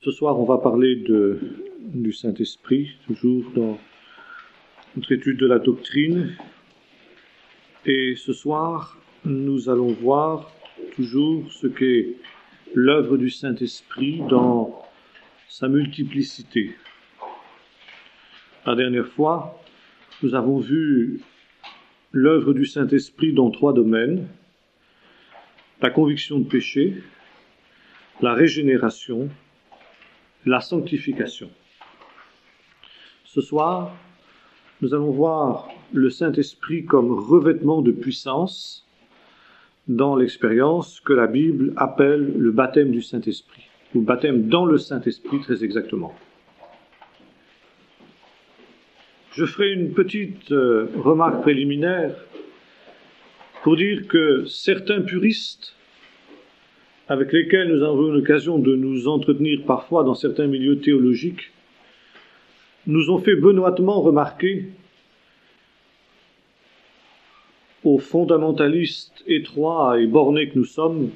Ce soir, on va parler du Saint-Esprit, toujours dans notre étude de la doctrine. Et ce soir, nous allons voir toujours ce qu'est l'œuvre du Saint-Esprit dans sa multiplicité. La dernière fois, nous avons vu l'œuvre du Saint-Esprit dans 3 domaines: la conviction de péché, la régénération, la sanctification. Ce soir, nous allons voir le Saint-Esprit comme revêtement de puissance dans l'expérience que la Bible appelle le baptême du Saint-Esprit, ou baptême dans le Saint-Esprit très exactement. Je ferai une petite remarque préliminaire pour dire que certains puristes avec lesquels nous avons eu l'occasion de nous entretenir parfois dans certains milieux théologiques, nous ont fait benoîtement remarquer aux fondamentalistes étroits et bornés que nous sommes,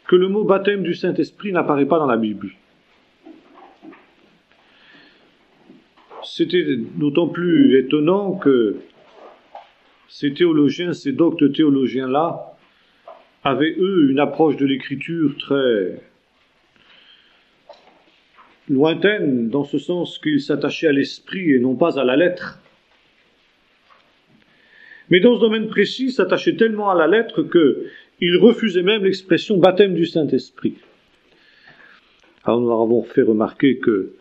que le mot baptême du Saint-Esprit n'apparaît pas dans la Bible. C'était d'autant plus étonnant que ces théologiens, ces doctes théologiens-là, avaient, eux, une approche de l'écriture très lointaine, dans ce sens qu'ils s'attachaient à l'esprit et non pas à la lettre. Mais dans ce domaine précis, ils s'attachaient tellement à la lettre qu'ils refusaient même l'expression baptême du Saint-Esprit. Alors nous avons fait remarquer que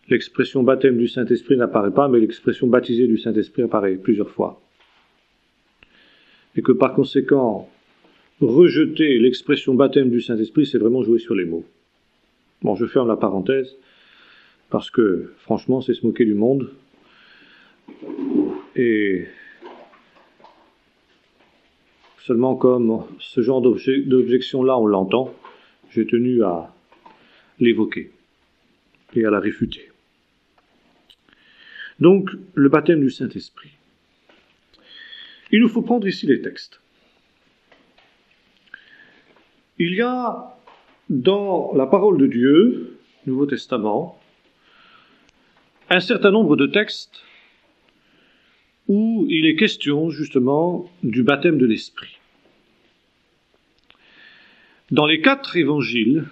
l'expression baptême du Saint-Esprit n'apparaît pas, mais l'expression baptisé du Saint-Esprit apparaît plusieurs fois. Et que par conséquent, rejeter l'expression baptême du Saint-Esprit, c'est vraiment jouer sur les mots. Bon, je ferme la parenthèse, parce que, franchement, c'est se moquer du monde. Et seulement comme ce genre d'objection-là, on l'entend, j'ai tenu à l'évoquer et à la réfuter. Donc, le baptême du Saint-Esprit. Il nous faut prendre ici les textes. Il y a dans la parole de Dieu, Nouveau Testament, un certain nombre de textes où il est question justement du baptême de l'Esprit. Dans les 4 évangiles,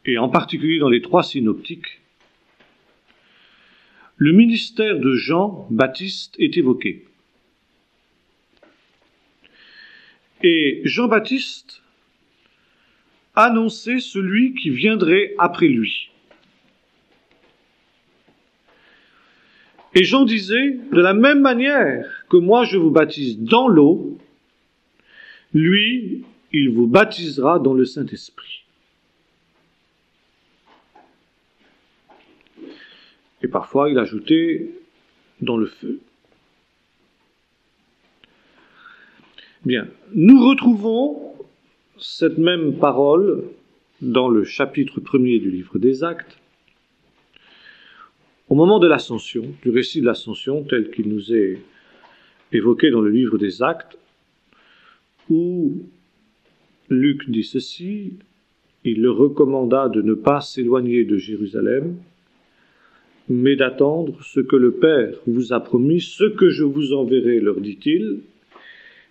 et en particulier dans les 3 synoptiques, le ministère de Jean-Baptiste est évoqué. Et Jean-Baptiste annonçait celui qui viendrait après lui. Et Jean disait, de la même manière que moi je vous baptise dans l'eau, lui, il vous baptisera dans le Saint-Esprit. Et parfois il ajoutait dans le feu. Bien, nous retrouvons cette même parole dans le chapitre 1er du livre des Actes, au moment de l'Ascension, du récit de l'Ascension tel qu'il nous est évoqué dans le livre des Actes, où Luc dit ceci: il leur recommanda de ne pas s'éloigner de Jérusalem, mais d'attendre ce que le Père vous a promis, ce que je vous enverrai, leur dit-il,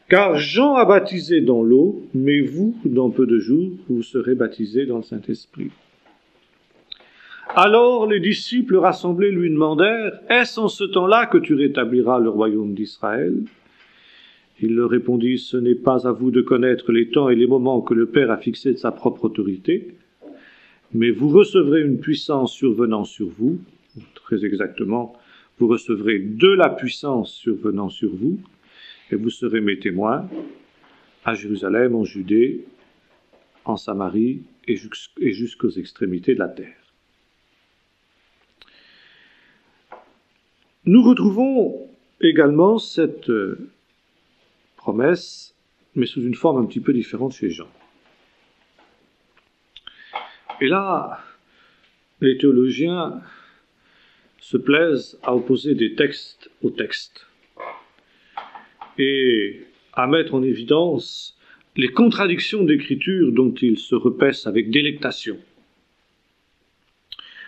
car Jean a baptisé dans l'eau, mais vous, dans peu de jours, vous serez baptisés dans le Saint-Esprit. Alors les disciples rassemblés lui demandèrent, est-ce en ce temps-là que tu rétabliras le royaume d'Israël? Il leur répondit, ce n'est pas à vous de connaître les temps et les moments que le Père a fixés de sa propre autorité, mais vous recevrez une puissance survenant sur vous, très exactement, vous recevrez de la puissance survenant sur vous, et vous serez mes témoins à Jérusalem, en Judée, en Samarie et jusqu'aux extrémités de la terre. Nous retrouvons également cette promesse, mais sous une forme un petit peu différente chez Jean. Et là, les théologiens se plaisent à opposer des textes aux textes et à mettre en évidence les contradictions d'Écriture dont il se repaisse avec délectation.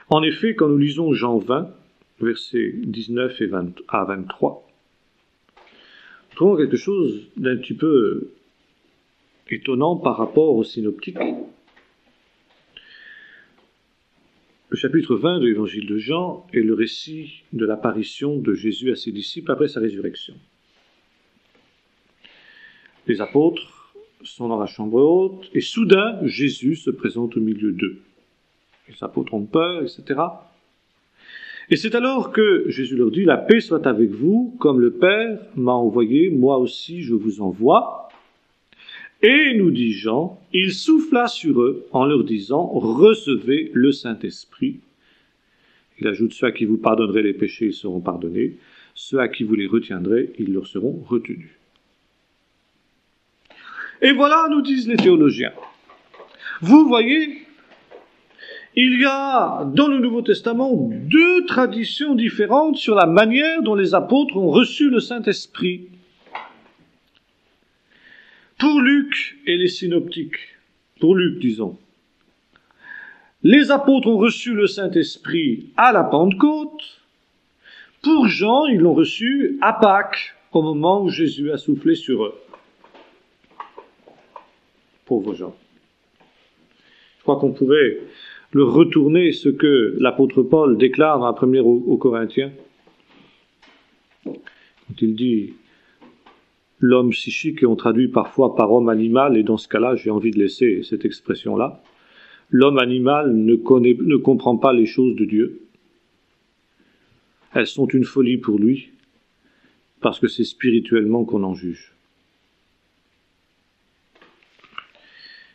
En effet, quand nous lisons Jean 20, versets 19 à 23, nous trouvons quelque chose d'un petit peu étonnant par rapport aux synoptiques. Le chapitre 20 de l'évangile de Jean est le récit de l'apparition de Jésus à ses disciples après sa résurrection. Les apôtres sont dans la chambre haute et soudain Jésus se présente au milieu d'eux. Les apôtres ont peur, etc. Et c'est alors que Jésus leur dit « La paix soit avec vous, comme le Père m'a envoyé, moi aussi je vous envoie. » Et, nous dit Jean, il souffla sur eux en leur disant « Recevez le Saint-Esprit. » Il ajoute « Ceux à qui vous pardonnerez les péchés, ils seront pardonnés. Ceux à qui vous les retiendrez, ils leur seront retenus. » Et voilà, nous disent les théologiens. Vous voyez, il y a dans le Nouveau Testament deux traditions différentes sur la manière dont les apôtres ont reçu le Saint-Esprit. Pour Luc et les synoptiques, pour Luc disons, les apôtres ont reçu le Saint-Esprit à la Pentecôte. Pour Jean, ils l'ont reçu à Pâques, au moment où Jésus a soufflé sur eux. Pauvres gens. Je crois qu'on pourrait le retourner ce que l'apôtre Paul déclare dans la première aux Corinthiens. Quand il dit l'homme psychique, et on traduit parfois par homme animal, et dans ce cas-là, j'ai envie de laisser cette expression-là. L'homme animal ne comprend pas les choses de Dieu. Elles sont une folie pour lui, parce que c'est spirituellement qu'on en juge.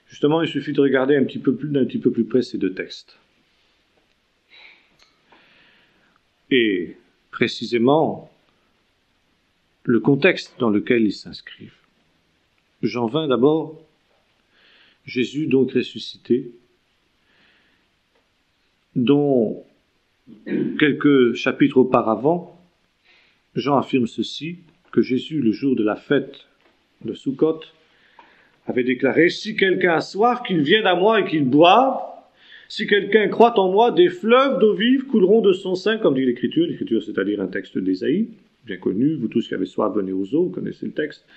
Justement, il suffit de regarder d'un petit peu plus près ces deux textes. Et précisément, le contexte dans lequel ils s'inscrivent. Jean 20 d'abord, Jésus donc ressuscité, dont quelques chapitres auparavant, Jean affirme ceci, que Jésus, le jour de la fête de Sukkot, avait déclaré « Si quelqu'un a soif, qu'il vienne à moi et qu'il boive. Si quelqu'un croit en moi, des fleuves d'eau vive couleront de son sein, comme dit l'Écriture. » L'Écriture, c'est-à-dire un texte d'Ésaïe, bien connu. Vous tous qui avez soif, venez aux eaux, vous connaissez le texte.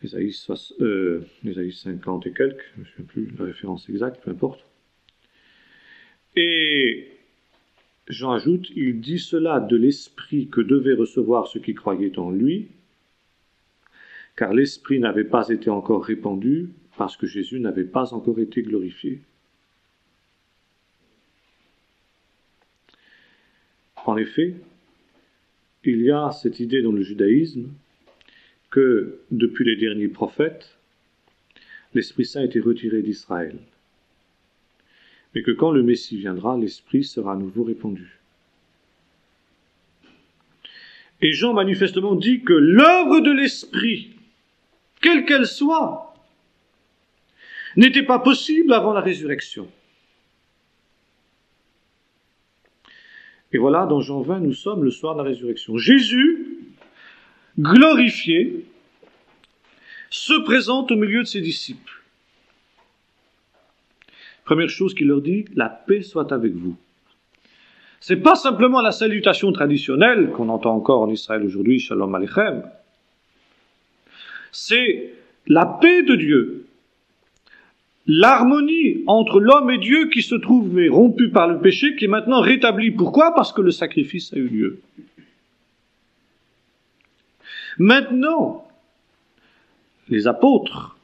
Ésaïe 50 et quelques, je ne me souviens plus la référence exacte, peu importe. Et Jean ajoute, il dit cela de l'esprit que devaient recevoir ceux qui croyaient en lui, car l'esprit n'avait pas été encore répandu, parce que Jésus n'avait pas encore été glorifié. En effet, il y a cette idée dans le judaïsme que, depuis les derniers prophètes, l'Esprit Saint a été retiré d'Israël. Mais que quand le Messie viendra, l'Esprit sera à nouveau répandu. Et Jean manifestement dit que l'œuvre de l'Esprit, quelle qu'elle soit, n'était pas possible avant la résurrection. Et voilà, dans Jean 20, nous sommes le soir de la résurrection. Jésus, glorifié, se présente au milieu de ses disciples. Première chose qu'il leur dit, la paix soit avec vous. C'est pas simplement la salutation traditionnelle qu'on entend encore en Israël aujourd'hui, Shalom Aleichem. C'est la paix de Dieu, l'harmonie entre l'homme et Dieu qui se trouvait rompue par le péché, qui est maintenant rétablie. Pourquoi ? Parce que le sacrifice a eu lieu. Maintenant, les apôtres,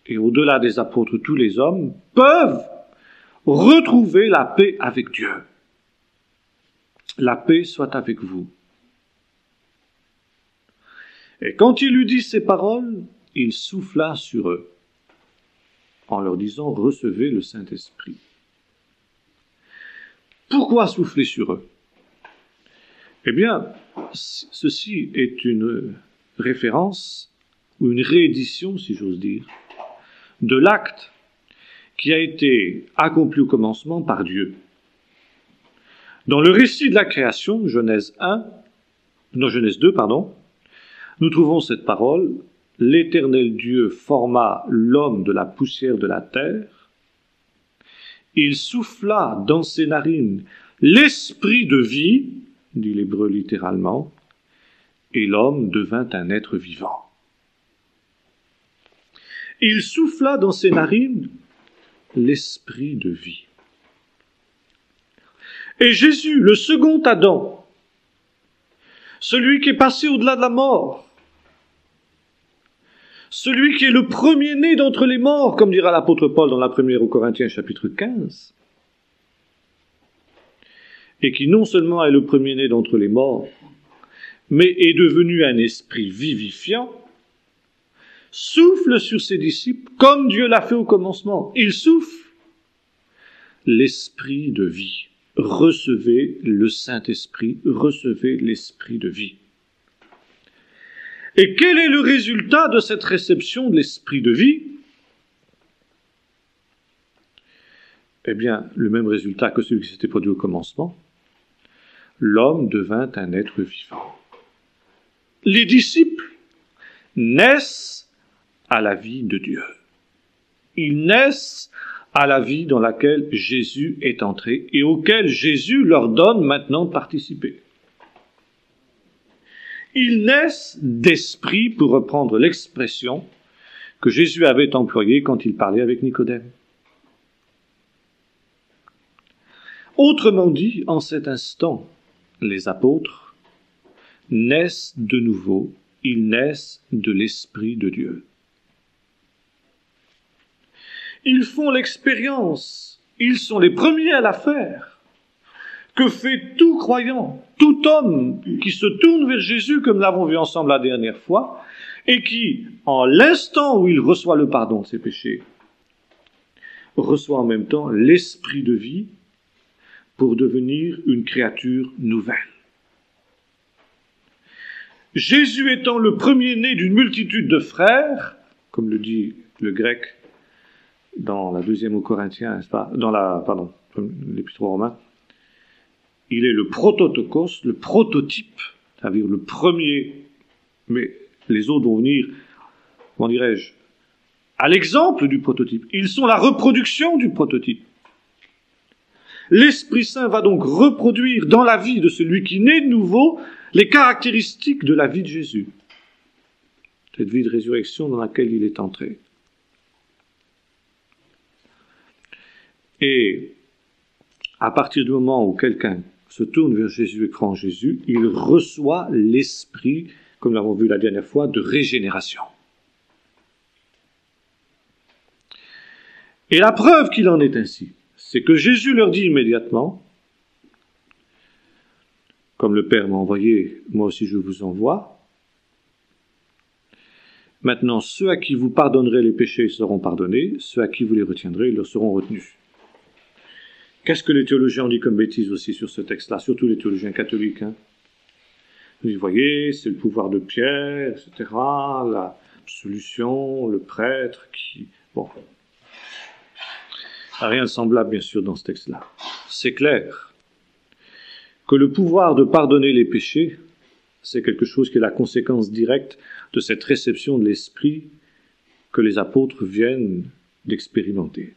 et au-delà des apôtres, tous les hommes, peuvent retrouver la paix avec Dieu. La paix soit avec vous. Et quand il eut dit ces paroles, il souffla sur eux, en leur disant, recevez le Saint-Esprit. Pourquoi souffler sur eux ? Eh bien, ceci est une référence, ou une réédition, si j'ose dire, de l'acte qui a été accompli au commencement par Dieu. Dans le récit de la création, Genèse 2, nous trouvons cette parole, l'Éternel Dieu forma l'homme de la poussière de la terre, il souffla dans ses narines l'esprit de vie, dit l'hébreu littéralement, et l'homme devint un être vivant. Il souffla dans ses narines l'esprit de vie. Et Jésus, le second Adam, celui qui est passé au-delà de la mort, celui qui est le premier-né d'entre les morts, comme dira l'apôtre Paul dans la première aux Corinthiens chapitre 15, et qui non seulement est le premier-né d'entre les morts, mais est devenu un esprit vivifiant, souffle sur ses disciples comme Dieu l'a fait au commencement. Il souffle l'esprit de vie. Recevez le Saint-Esprit, recevez l'esprit de vie. Et quel est le résultat de cette réception de l'esprit de vie? Eh bien, le même résultat que celui qui s'était produit au commencement. L'homme devint un être vivant. Les disciples naissent à la vie de Dieu. Ils naissent à la vie dans laquelle Jésus est entré et auquel Jésus leur donne maintenant de participer. Ils naissent d'esprit, pour reprendre l'expression que Jésus avait employée quand il parlait avec Nicodème. Autrement dit, en cet instant, les apôtres naissent de nouveau, ils naissent de l'Esprit de Dieu. Ils font l'expérience, ils sont les premiers à la faire, que fait tout croyant, tout homme qui se tourne vers Jésus, comme l'avons vu ensemble la dernière fois, et qui, en l'instant où il reçoit le pardon de ses péchés, reçoit en même temps l'esprit de vie pour devenir une créature nouvelle. Jésus étant le premier-né d'une multitude de frères, comme le dit le grec dans la deuxième aux Corinthiens, n'est-ce pas, l'épître aux Romains, il est le prototokos, le prototype, c'est-à-dire le premier, mais les autres vont venir, comment dirais-je, à l'exemple du prototype. Ils sont la reproduction du prototype. L'Esprit Saint va donc reproduire dans la vie de celui qui naît de nouveau les caractéristiques de la vie de Jésus. Cette vie de résurrection dans laquelle il est entré. Et à partir du moment où quelqu'un se tourne vers Jésus et croit en Jésus, il reçoit l'esprit, comme nous l'avons vu la dernière fois, de régénération. Et la preuve qu'il en est ainsi, c'est que Jésus leur dit immédiatement, comme le Père m'a envoyé, moi aussi je vous envoie. Maintenant, ceux à qui vous pardonnerez les péchés seront pardonnés, ceux à qui vous les retiendrez, ils leur seront retenus. Qu'est-ce que les théologiens ont dit comme bêtise aussi sur ce texte-là, surtout les théologiens catholiques, hein? Vous voyez, c'est le pouvoir de Pierre, etc., l'absolution, le prêtre qui... Bon. Rien de semblable, bien sûr, dans ce texte-là. C'est clair que le pouvoir de pardonner les péchés, c'est quelque chose qui est la conséquence directe de cette réception de l'Esprit que les apôtres viennent d'expérimenter.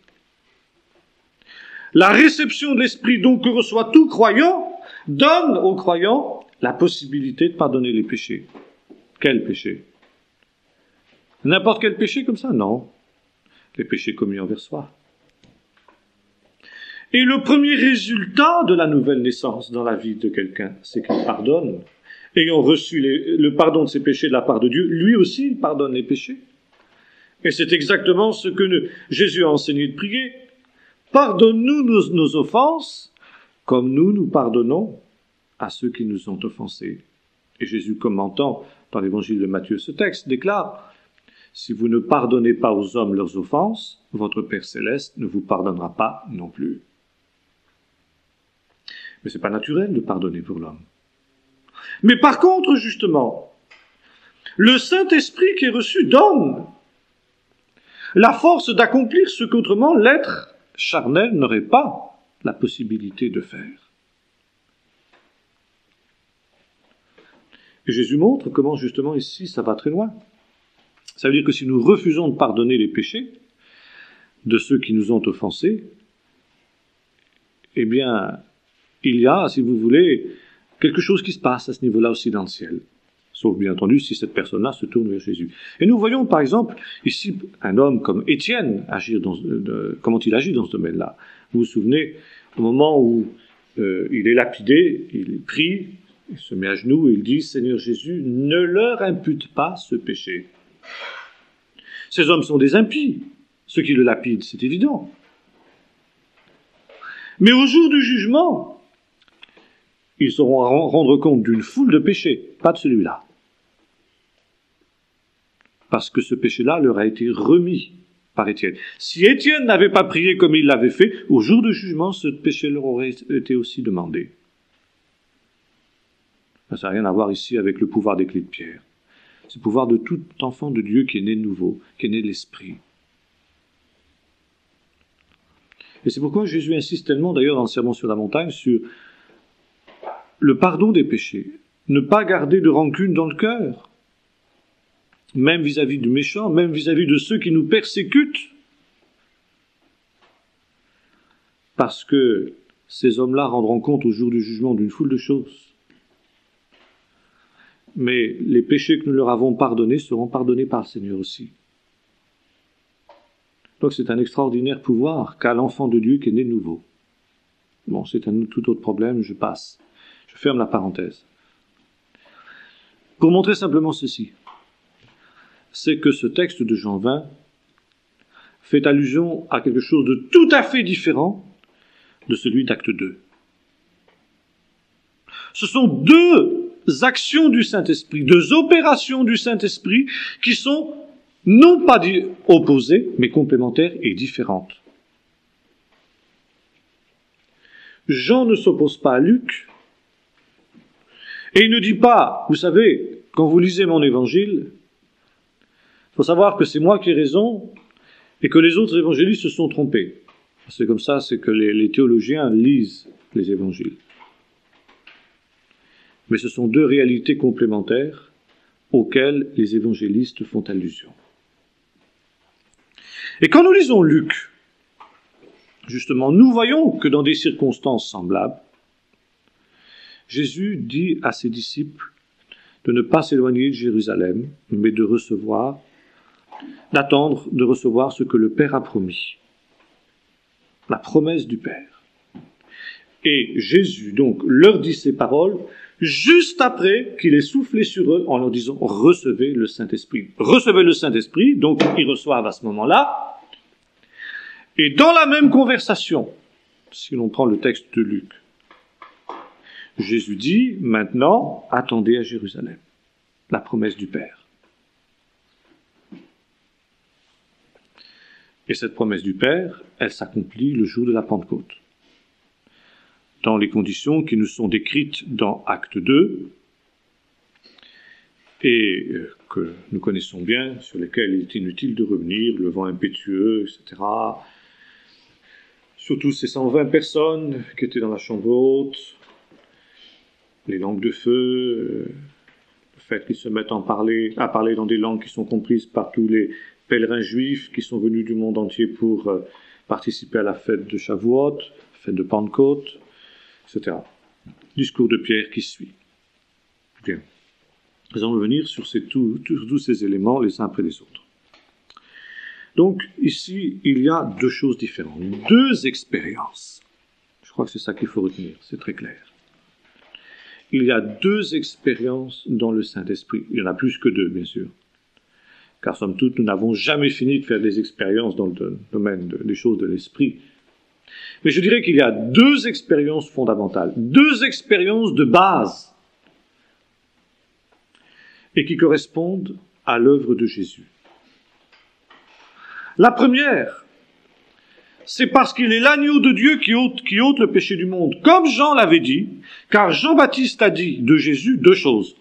La réception de l'Esprit, donc, que reçoit tout croyant, donne aux croyants la possibilité de pardonner les péchés. Quel péché? N'importe quel péché comme ça? Non. Les péchés commis envers soi. Et le premier résultat de la nouvelle naissance dans la vie de quelqu'un, c'est qu'il pardonne. Ayant reçu le pardon de ses péchés de la part de Dieu, lui aussi, il pardonne les péchés. Et c'est exactement ce que Jésus a enseigné de prier. Pardonne-nous nos offenses, comme nous pardonnons à ceux qui nous ont offensés. Et Jésus, commentant dans l'évangile de Matthieu ce texte, déclare « Si vous ne pardonnez pas aux hommes leurs offenses, votre Père céleste ne vous pardonnera pas non plus. » Mais ce n'est pas naturel de pardonner pour l'homme. Mais par contre, justement, le Saint-Esprit qui est reçu donne la force d'accomplir ce qu'autrement l'être charnel n'aurait pas la possibilité de faire. Et Jésus montre comment justement ici ça va très loin. Ça veut dire que si nous refusons de pardonner les péchés de ceux qui nous ont offensés, eh bien, il y a, si vous voulez, quelque chose qui se passe à ce niveau-là aussi dans le ciel. Sauf, bien entendu, si cette personne-là se tourne vers Jésus. Et nous voyons, par exemple, ici, un homme comme Étienne agir comment il agit dans ce domaine-là. Vous vous souvenez, au moment où il est lapidé, il prie, il se met à genoux et il dit, Seigneur Jésus, ne leur impute pas ce péché. Ces hommes sont des impies, ceux qui le lapident, c'est évident. Mais au jour du jugement, ils sauront rendre compte d'une foule de péchés, pas de celui-là. Parce que ce péché-là leur a été remis par Étienne. Si Étienne n'avait pas prié comme il l'avait fait, au jour du jugement, ce péché leur aurait été aussi demandé. Ça n'a rien à voir ici avec le pouvoir des clés de pierre. C'est le pouvoir de tout enfant de Dieu qui est né de nouveau, qui est né de l'Esprit. Et c'est pourquoi Jésus insiste tellement, d'ailleurs, dans le Sermon sur la montagne, sur le pardon des péchés. Ne pas garder de rancune dans le cœur, même vis-à-vis du méchant, même vis-à-vis de ceux qui nous persécutent. Parce que ces hommes-là rendront compte au jour du jugement d'une foule de choses. Mais les péchés que nous leur avons pardonnés seront pardonnés par le Seigneur aussi. Donc c'est un extraordinaire pouvoir qu'a l'enfant de Dieu qui est né de nouveau. Bon, c'est un tout autre problème, je passe. Je ferme la parenthèse. Pour montrer simplement ceci, c'est que ce texte de Jean 20 fait allusion à quelque chose de tout à fait différent de celui d'acte 2. Ce sont deux actions du Saint-Esprit, deux opérations du Saint-Esprit qui sont non pas opposées, mais complémentaires et différentes. Jean ne s'oppose pas à Luc, et il ne dit pas, vous savez, quand vous lisez mon évangile, il faut savoir que c'est moi qui ai raison et que les autres évangélistes se sont trompés. C'est comme ça, c'est que les théologiens lisent les évangiles. Mais ce sont deux réalités complémentaires auxquelles les évangélistes font allusion. Et quand nous lisons Luc, justement, nous voyons que dans des circonstances semblables, Jésus dit à ses disciples de ne pas s'éloigner de Jérusalem, mais d'attendre de recevoir ce que le Père a promis. La promesse du Père. Et Jésus, donc, leur dit ces paroles juste après qu'il ait soufflé sur eux en leur disant « Recevez le Saint-Esprit ». Recevez le Saint-Esprit, donc ils reçoivent à ce moment-là. Et dans la même conversation, si l'on prend le texte de Luc, Jésus dit « Maintenant, attendez à Jérusalem ». La promesse du Père. Et cette promesse du Père, elle s'accomplit le jour de la Pentecôte. Dans les conditions qui nous sont décrites dans Acte 2, et que nous connaissons bien, sur lesquelles il est inutile de revenir, le vent impétueux, etc. Surtout ces 120 personnes qui étaient dans la chambre haute, les langues de feu, le fait qu'ils se mettent à parler dans des langues qui sont comprises par tous les pèlerins juifs qui sont venus du monde entier pour participer à la fête de Shavuot, fête de Pentecôte, etc. Discours de Pierre qui suit. Bien. Nous allons revenir sur tous ces éléments les uns après les autres. Donc, ici, il y a deux choses différentes, deux expériences. Je crois que c'est ça qu'il faut retenir, c'est très clair. Il y a deux expériences dans le Saint-Esprit. Il y en a plus que deux, bien sûr. Car, somme toute, nous n'avons jamais fini de faire des expériences dans le domaine des choses de l'Esprit. Mais je dirais qu'il y a deux expériences fondamentales, deux expériences de base, et qui correspondent à l'œuvre de Jésus. La première, c'est parce qu'il est l'agneau de Dieu qui ôte le péché du monde, comme Jean l'avait dit, car Jean-Baptiste a dit de Jésus deux choses.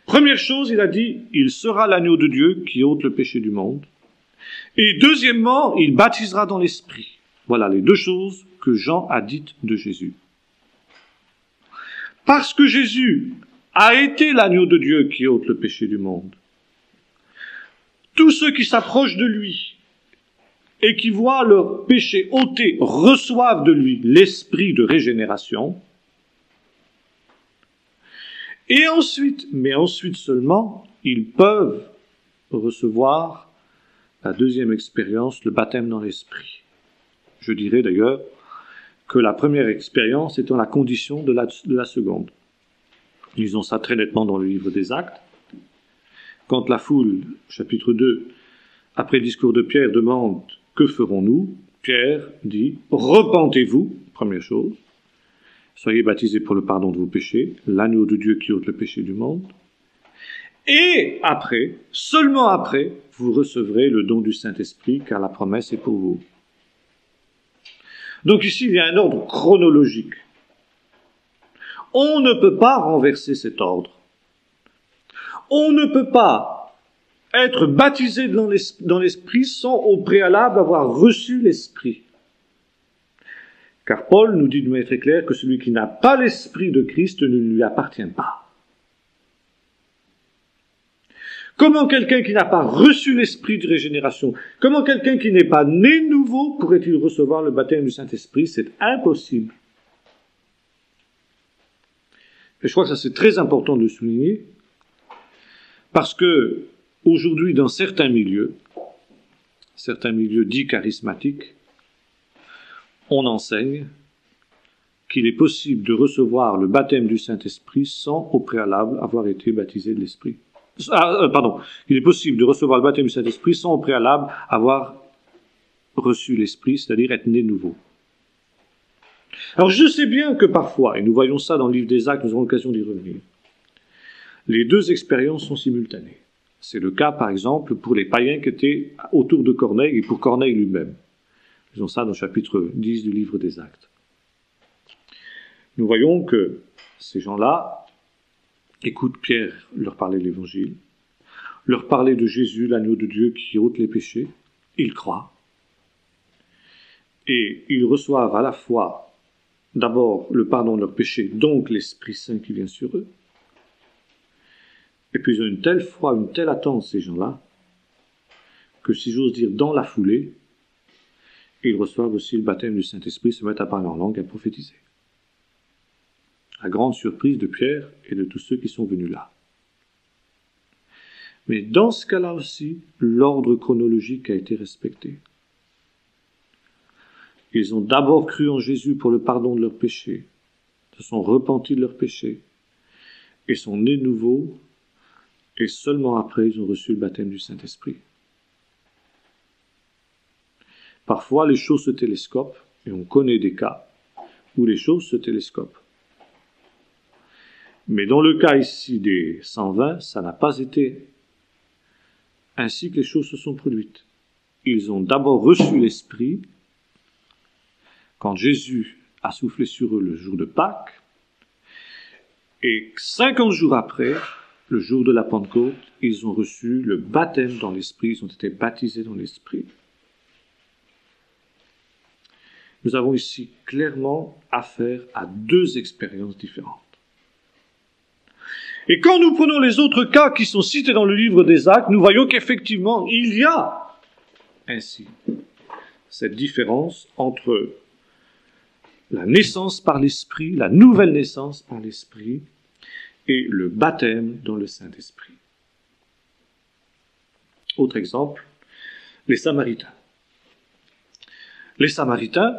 Première chose, il a dit, il sera l'agneau de Dieu qui ôte le péché du monde. Et deuxièmement, il baptisera dans l'Esprit. Voilà les deux choses que Jean a dites de Jésus. Parce que Jésus a été l'agneau de Dieu qui ôte le péché du monde, ceux qui s'approchent de lui et qui voient leur péché ôté reçoivent de lui l'esprit de régénération. Et ensuite, mais ensuite seulement, ils peuvent recevoir la deuxième expérience, le baptême dans l'esprit. Je dirais d'ailleurs que la première expérience étant la condition de la seconde. Lisons ça très nettement dans le livre des Actes. Quand la foule, chapitre 2, après le discours de Pierre, demande « Que ferons-nous » Pierre dit « Repentez-vous », première chose. Soyez baptisés pour le pardon de vos péchés, l'agneau de Dieu qui ôte le péché du monde. Et après, seulement après, vous recevrez le don du Saint-Esprit, car la promesse est pour vous. Donc ici, il y a un ordre chronologique. On ne peut pas renverser cet ordre. On ne peut pas être baptisé dans l'Esprit sans au préalable avoir reçu l'Esprit. Car Paul nous dit de manière très claire que celui qui n'a pas l'Esprit de Christ ne lui appartient pas. Comment quelqu'un qui n'a pas reçu l'Esprit de régénération, comment quelqu'un qui n'est pas né de nouveau pourrait-il recevoir le baptême du Saint-Esprit? C'est impossible. Et je crois que ça c'est très important de le souligner, parce que aujourd'hui, dans certains milieux dits charismatiques, on enseigne qu'il est possible de recevoir le baptême du Saint-Esprit sans au préalable avoir été baptisé de l'Esprit. Il est possible de recevoir le baptême du Saint-Esprit sans au préalable avoir reçu l'Esprit, c'est-à-dire être né nouveau. Alors je sais bien que parfois, et nous voyons ça dans le livre des Actes, nous aurons l'occasion d'y revenir, les deux expériences sont simultanées. C'est le cas, par exemple, pour les païens qui étaient autour de Corneille et pour Corneille lui-même. Nous avons ça dans le chapitre 10 du livre des Actes. Nous voyons que ces gens-là écoutent Pierre leur parler de l'Évangile, leur parler de Jésus, l'agneau de Dieu qui ôte les péchés. Ils croient. Et ils reçoivent à la fois d'abord le pardon de leurs péchés, donc l'Esprit Saint qui vient sur eux. Et puis ils ont une telle foi, une telle attente, ces gens-là, que si j'ose dire dans la foulée, ils reçoivent aussi le baptême du Saint-Esprit, se mettent à parler en langue et à prophétiser. La grande surprise de Pierre et de tous ceux qui sont venus là. Mais dans ce cas-là aussi, l'ordre chronologique a été respecté. Ils ont d'abord cru en Jésus pour le pardon de leurs péchés, se sont repentis de leurs péchés, et sont nés de nouveau, et seulement après ils ont reçu le baptême du Saint-Esprit. Parfois les choses se télescopent, et on connaît des cas où les choses se télescopent. Mais dans le cas ici des 120, ça n'a pas été ainsi que les choses se sont produites. Ils ont d'abord reçu l'Esprit quand Jésus a soufflé sur eux le jour de Pâques, et 50 jours après, le jour de la Pentecôte, ils ont reçu le baptême dans l'Esprit, ils ont été baptisés dans l'Esprit. Nous avons ici clairement affaire à deux expériences différentes. Et quand nous prenons les autres cas qui sont cités dans le livre des Actes, nous voyons qu'effectivement, il y a ainsi cette différence entre la naissance par l'Esprit, la nouvelle naissance par l'Esprit, et le baptême dans le Saint-Esprit. Autre exemple, les Samaritains. Les Samaritains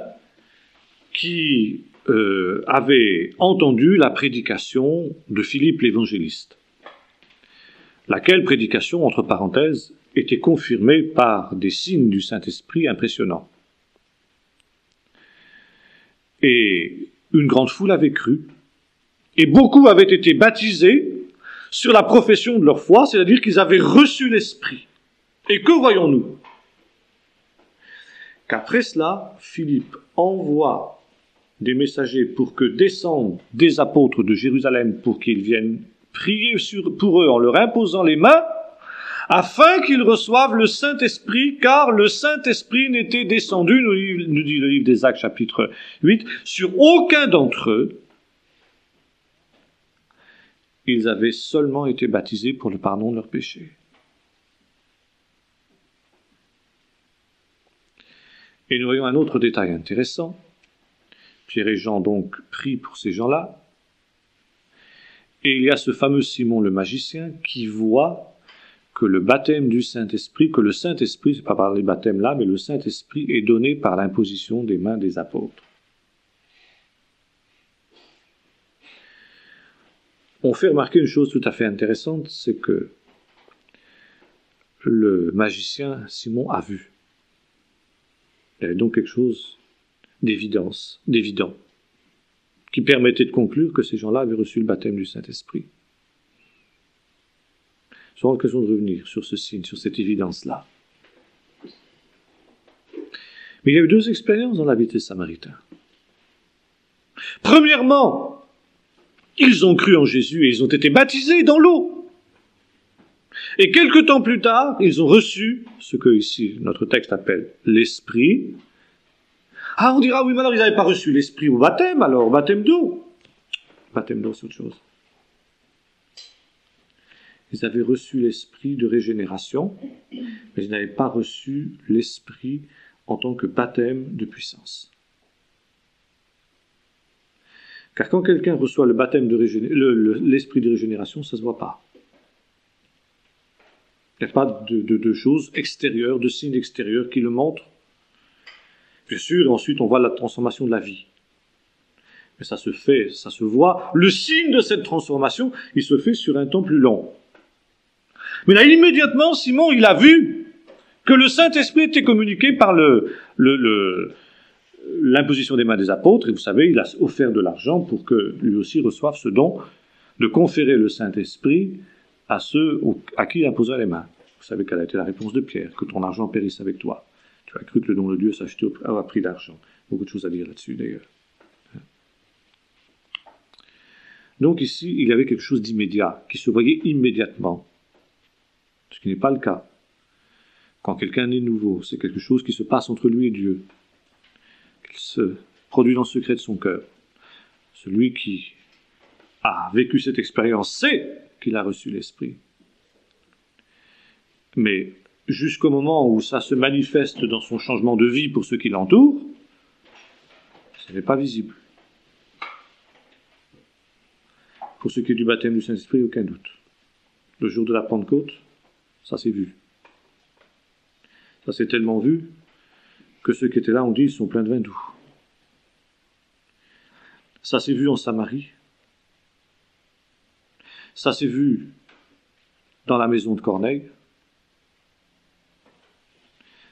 qui avaient entendu la prédication de Philippe l'évangéliste, laquelle prédication, entre parenthèses, était confirmée par des signes du Saint-Esprit impressionnants. Et une grande foule avait cru, et beaucoup avaient été baptisés sur la profession de leur foi, c'est-à-dire qu'ils avaient reçu l'Esprit. Et que voyons-nous? Qu'après cela, Philippe envoie des messagers pour que descendent des apôtres de Jérusalem pour qu'ils viennent prier pour eux en leur imposant les mains, afin qu'ils reçoivent le Saint-Esprit, car le Saint-Esprit n'était descendu, nous dit le livre des Actes chapitre 8, sur aucun d'entre eux. Ils avaient seulement été baptisés pour le pardon de leurs péchés. Et nous voyons un autre détail intéressant. Pierre et Jean donc prient pour ces gens-là. Et il y a ce fameux Simon le magicien qui voit que le baptême du Saint-Esprit, que le Saint-Esprit, c'est pas par les baptêmes là, mais le Saint-Esprit est donné par l'imposition des mains des apôtres. On fait remarquer une chose tout à fait intéressante, c'est que le magicien Simon a vu. Il y avait donc quelque chose d'évident, qui permettait de conclure que ces gens-là avaient reçu le baptême du Saint-Esprit. Nous aurons l'occasion de revenir sur ce signe, sur cette évidence-là. Mais il y a eu deux expériences dans la vie des Samaritains. Premièrement, ils ont cru en Jésus et ils ont été baptisés dans l'eau. Et quelque temps plus tard, ils ont reçu ce que ici notre texte appelle l'Esprit. Ah, on dira, oui, mais alors ils n'avaient pas reçu l'Esprit au baptême, alors baptême d'eau. Baptême d'eau, c'est autre chose. Ils avaient reçu l'Esprit de régénération, mais ils n'avaient pas reçu l'Esprit en tant que baptême de puissance. Car quand quelqu'un reçoit le baptême de l'Esprit de régénération, ça ne se voit pas. Il n'y a pas de choses extérieures, de signes extérieurs qui le montrent. Bien sûr, et ensuite on voit la transformation de la vie. Mais ça se fait, ça se voit. Le signe de cette transformation, il se fait sur un temps plus long. Mais là, immédiatement, Simon, il a vu que le Saint-Esprit était communiqué par l'imposition des mains des apôtres. Et vous savez, il a offert de l'argent pour que lui aussi reçoive ce don de conférer le Saint-Esprit à ceux à qui il imposa les mains. Vous savez quelle a été la réponse de Pierre, que ton argent périsse avec toi. Tu as cru que le don de Dieu s'achetait à prix d'argent. Beaucoup de choses à dire là-dessus, d'ailleurs. Donc ici, il y avait quelque chose d'immédiat, qui se voyait immédiatement. Ce qui n'est pas le cas. Quand quelqu'un est nouveau, c'est quelque chose qui se passe entre lui et Dieu. Qu'il se produit dans le secret de son cœur. Celui qui a vécu cette expérience sait qu'il a reçu l'Esprit. Mais jusqu'au moment où ça se manifeste dans son changement de vie pour ceux qui l'entourent, ce n'est pas visible. Pour ce qui est du baptême du Saint-Esprit, aucun doute. Le jour de la Pentecôte, ça s'est vu. Ça s'est tellement vu que ceux qui étaient là ont dit ils sont pleins de vin doux. Ça s'est vu en Samarie. Ça s'est vu dans la maison de Corneille.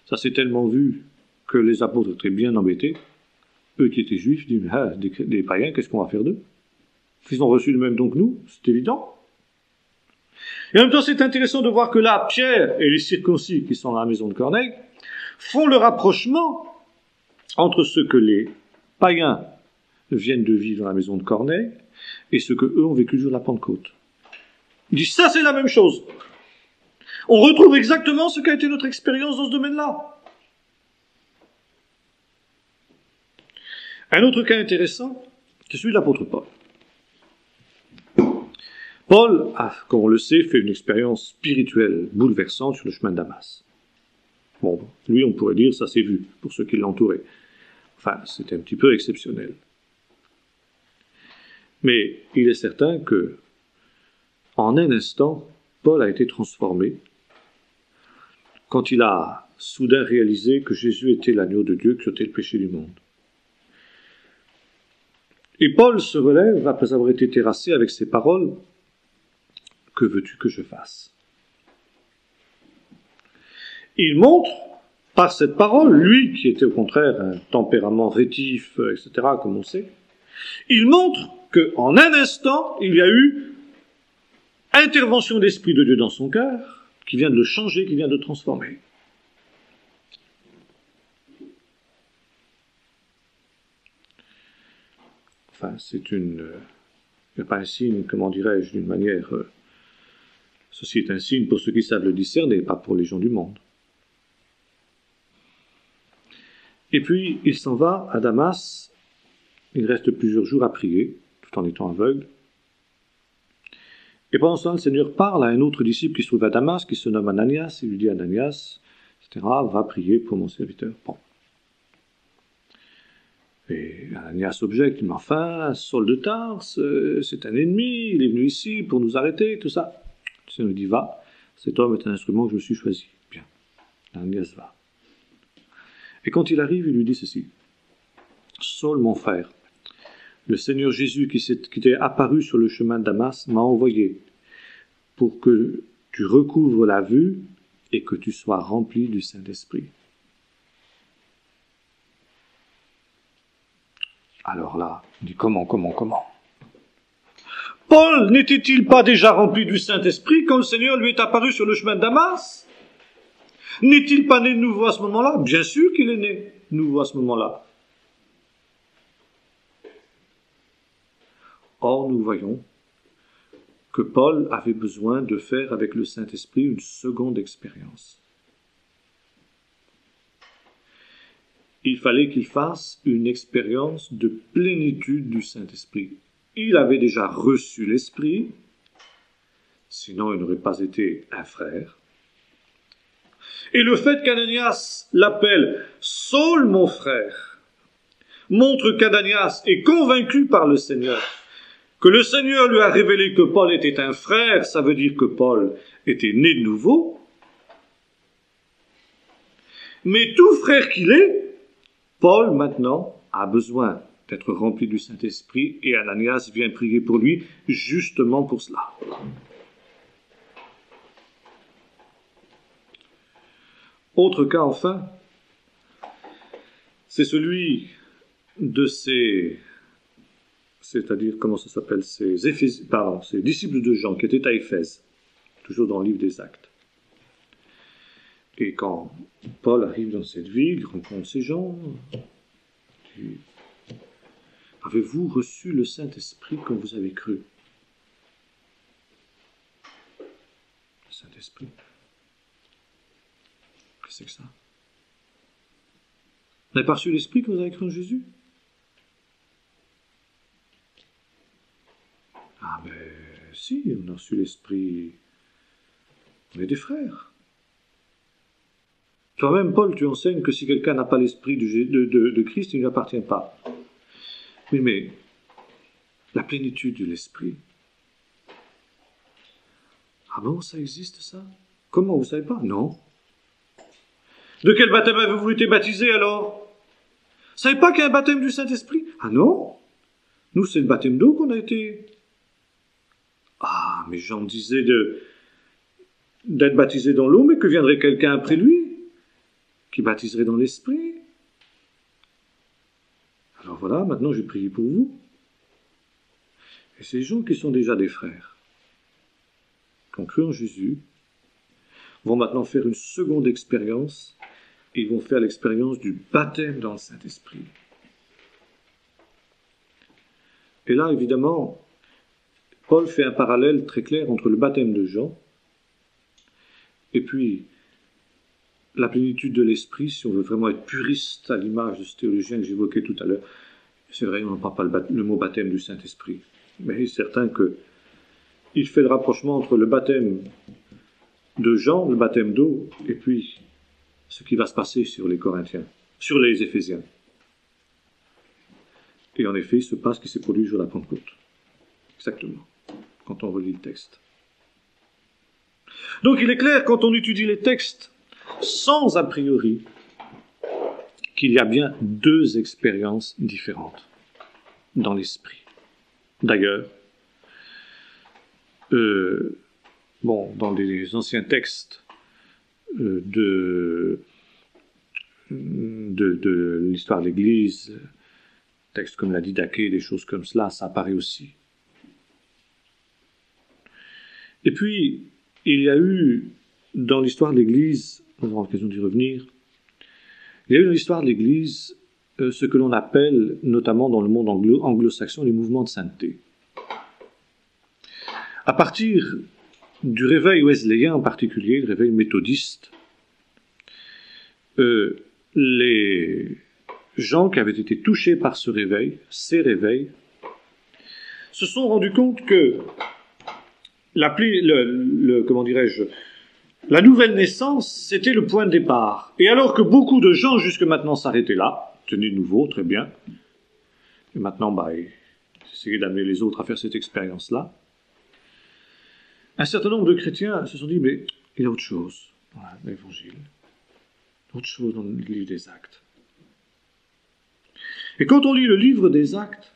Ça s'est tellement vu que les apôtres étaient bien embêtés. Eux qui étaient juifs disent des païens, qu'est-ce qu'on va faire d'eux? Ils ont reçu le même don que nous, c'est évident. Et en même temps, c'est intéressant de voir que là, Pierre et les circoncis qui sont dans la maison de Corneille font le rapprochement entre ce que les païens viennent de vivre dans la maison de Corneille et ce que eux ont vécu le jour de la Pentecôte. Ils disent, ça c'est la même chose. On retrouve exactement ce qu'a été notre expérience dans ce domaine-là. Un autre cas intéressant, c'est celui de l'apôtre Paul. Paul a, comme on le sait, fait une expérience spirituelle bouleversante sur le chemin de Damas. Bon, lui, on pourrait dire, ça s'est vu, pour ceux qui l'entouraient. Enfin, c'était un petit peu exceptionnel. Mais il est certain que, en un instant, Paul a été transformé quand il a soudain réalisé que Jésus était l'agneau de Dieu qui ôtait le péché du monde. Et Paul se relève après avoir été terrassé avec ces paroles. Que veux-tu que je fasse? Il montre, par cette parole, lui qui était au contraire un tempérament rétif, etc., comme on sait, il montre qu'en un instant, il y a eu intervention d'Esprit de Dieu dans son cœur, qui vient de le changer, qui vient de le transformer. Enfin, c'est il n'y a pas un signe, comment dirais-je, d'une manière... Ceci est un signe pour ceux qui savent le discerner, pas pour les gens du monde. Et puis, il s'en va à Damas. Il reste plusieurs jours à prier, tout en étant aveugle. Et pendant ce temps, le Seigneur parle à un autre disciple qui se trouve à Damas, qui se nomme Ananias. Il lui dit, Ananias, etc., va prier pour mon serviteur. Bon. Et Ananias objecte, mais enfin, Saul de Tarse, c'est un ennemi, il est venu ici pour nous arrêter, tout ça. Le Seigneur lui dit, va, cet homme est un instrument que je me suis choisi. Bien, Ananias va. Et quand il arrive, il lui dit ceci, Saul, mon frère, le Seigneur Jésus qui t'est apparu sur le chemin de Damas m'a envoyé pour que tu recouvres la vue et que tu sois rempli du Saint-Esprit. Alors là, il dit comment Paul n'était-il pas déjà rempli du Saint-Esprit quand le Seigneur lui est apparu sur le chemin de Damas? N'est-il pas né de nouveau à ce moment-là? Bien sûr qu'il est né de nouveau à ce moment-là. Or, nous voyons que Paul avait besoin de faire avec le Saint-Esprit une seconde expérience. Il fallait qu'il fasse une expérience de plénitude du Saint-Esprit. Il avait déjà reçu l'Esprit, sinon il n'aurait pas été un frère. Et le fait qu'Ananias l'appelle « Saul, mon frère », montre qu'Ananias est convaincu par le Seigneur, que le Seigneur lui a révélé que Paul était un frère, ça veut dire que Paul était né de nouveau. Mais tout frère qu'il est, Paul, maintenant, a besoin d'être rempli du Saint-Esprit et Ananias vient prier pour lui justement pour cela. Autre cas, enfin, c'est celui de ces disciples de Jean qui étaient à Éphèse, toujours dans le livre des Actes. Et quand Paul arrive dans cette ville, il rencontre ces gens. Avez-vous reçu le Saint-Esprit quand vous avez cru? Le Saint-Esprit. Qu'est-ce que c'est que ça? Vous n'avez pas reçu l'Esprit quand vous avez cru en Jésus? Ah mais si, on a reçu l'Esprit. On est des frères. Toi-même, Paul, tu enseignes que si quelqu'un n'a pas l'esprit de Christ, il ne lui appartient pas. Oui, mais la plénitude de l'esprit. Ah bon, ça existe, ça? Comment, vous ne savez pas? Non. De quel baptême avez-vous été baptisé, alors? Vous ne savez pas qu'il y a un baptême du Saint-Esprit? Ah non. Nous, c'est le baptême d'eau qu'on a été. Ah, mais Jean disait d'être baptisé dans l'eau, mais que viendrait quelqu'un après lui qui baptiserait dans l'esprit. Alors voilà, maintenant j'ai prié pour vous. Et ces gens qui sont déjà des frères, qui ont cru en Jésus, vont maintenant faire une seconde expérience, et ils vont faire l'expérience du baptême dans le Saint-Esprit. Et là, évidemment, Paul fait un parallèle très clair entre le baptême de Jean et puis la plénitude de l'esprit, si on veut vraiment être puriste à l'image de ce théologien que j'évoquais tout à l'heure. C'est vrai, on n'entend pas le mot baptême du Saint-Esprit, mais il est certain qu'il fait le rapprochement entre le baptême de Jean, le baptême d'eau, et puis ce qui va se passer sur les Corinthiens, sur les Éphésiens. Et en effet, il se passe ce qui s'est produit sur la Pentecôte. Exactement, quand on relit le texte. Donc il est clair, quand on étudie les textes, sans a priori, qu'il y a bien deux expériences différentes dans l'esprit. D'ailleurs, dans les anciens textes de l'histoire de l'Église, textes comme la Didaché, des choses comme cela, ça apparaît aussi. Et puis, il y a eu, dans l'histoire de l'Église, on aura l'occasion d'y revenir, il y a eu dans l'histoire de l'Église ce que l'on appelle, notamment dans le monde anglo-saxon, les mouvements de sainteté. À partir du réveil wesleyen en particulier, le réveil méthodiste, les gens qui avaient été touchés par ces réveils, se sont rendus compte que la nouvelle naissance, c'était le point de départ. Et alors que beaucoup de gens jusque maintenant s'arrêtaient là, tenez nouveau, très bien, Et maintenant, essayer d'amener les autres à faire cette expérience-là. Un certain nombre de chrétiens se sont dit, mais il y a autre chose dans l'Évangile, autre chose dans le livre des Actes. Et quand on lit le livre des Actes,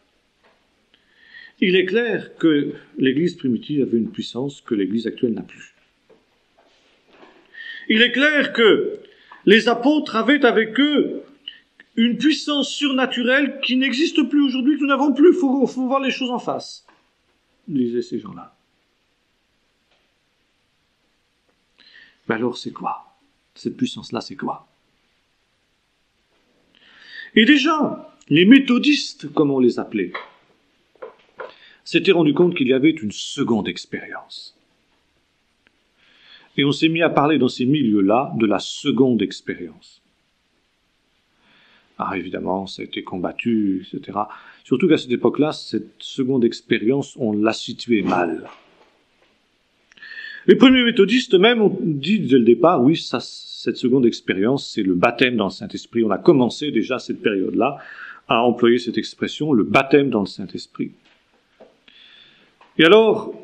il est clair que l'Église primitive avait une puissance que l'Église actuelle n'a plus. Il est clair que les apôtres avaient avec eux une puissance surnaturelle qui n'existe plus aujourd'hui, que nous n'avons plus. Il faut voir les choses en face, disaient ces gens-là. Mais alors c'est quoi? Cette puissance-là, c'est quoi? Et déjà, les méthodistes, comme on les appelait, s'étaient rendus compte qu'il y avait une seconde expérience. Et on s'est mis à parler dans ces milieux-là de la seconde expérience. Ah, évidemment, ça a été combattu, etc. Surtout qu'à cette époque-là, cette seconde expérience, on l'a située mal. Les premiers méthodistes même ont dit dès le départ, oui, cette seconde expérience, c'est le baptême dans le Saint-Esprit. On a commencé déjà cette période-là à employer cette expression, le baptême dans le Saint-Esprit. Et alors,